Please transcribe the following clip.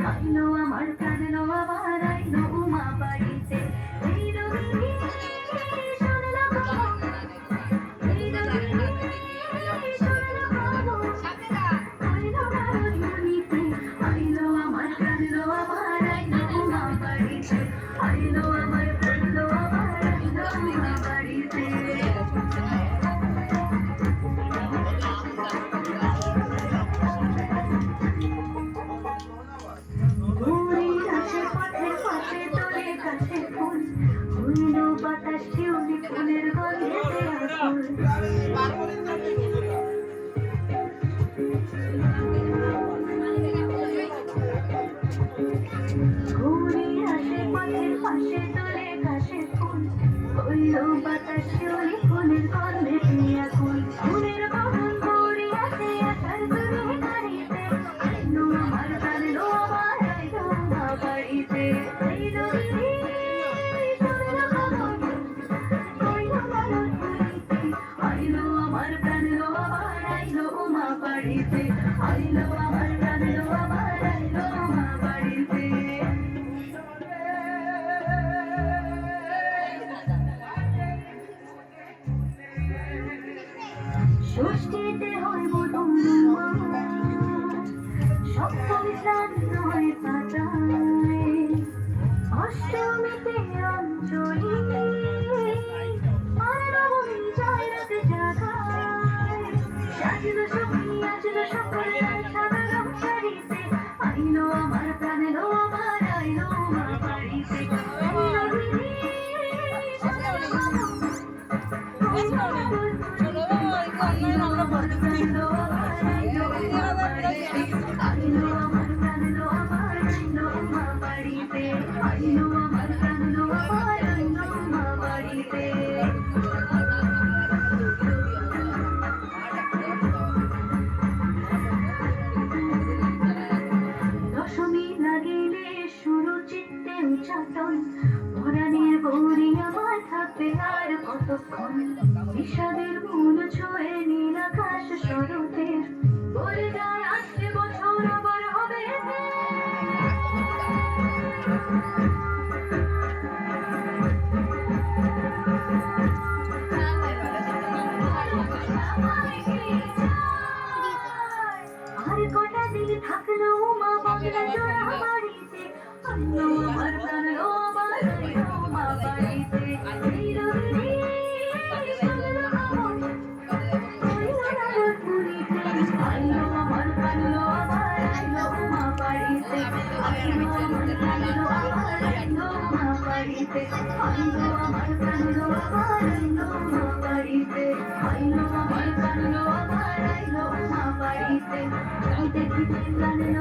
আইলো আমার প্রাণের আবার আইলো মা বাড়িতে এই রঙিনী সোনালা খবর এই রঙিনী সোনালা খবর আইলো আমার মনিতে আইলো আমার প্রাণের আবার আইলো মা বাড়িতে আইলো আমার প্রাণের আবার আইলো মা বাড়িতে বাতাস শিউলি ফুলের গন্ধেতে আকুল ঘুরে আসে পথের পাশে তোলে ঘাসে ফুল হইল বাতাস শিউলি ফুলের গন্ধেতে আকুল ফুলের বাগান ভরে আছে আশার তুমি বাড়িতে আইলো আমার প্রাণের আবার আইলো মা বাড়িতে আইলো আমার প্রাণের আবার আইলো মা বাড়িতে আইলো আমার প্রাণের আবার আইলো মা বাড়িতে ষষ্ঠীতে হয় প্রথম সপ্তমী স্নান হয় পাতায় অষ্টমীতে অঞ্জলি আর নবমী যায় রাতে জাগায় সাজলো সখী আজলো সকলে সাদা রং শাড়িতে আইলো আমার প্রাণের আবার আইলো মা বাড়িতে আইলো আমার প্রাণের আবার আইলো মা বাড়িতে আইলো আমার প্রাণের আবার আইলো মা বাড়িতে দশমী লাগিলে শুরু চিত্তে উচ্চাটন পরাণের গৌরী আমার থাকবে আর কতক্ষণ বিষাদের মূল ছুঁয়ে নীল আকাশ শরতের বলে যায় আসছে বছর আবার হবে আর কটা দিন থাকলো মা বাংলা জোড়া বাড়িতে আইলো আমার প্রাণের আবার আইলো মা বাড়িতে এই রঙিনী সোনালা খবর আইলো আমার মনিতে আইলো আমার প্রাণের আবার আইলো মা বাড়িতে আইলো আমার প্রাণের আবার আইলো মা বাড়িতে আইলো আমার প্রাণের আবার আইলো মা বাড়িতে আইলো আমার প্রাণের আবার আইলো মা বাড়িতে দেখিতে প্রাণের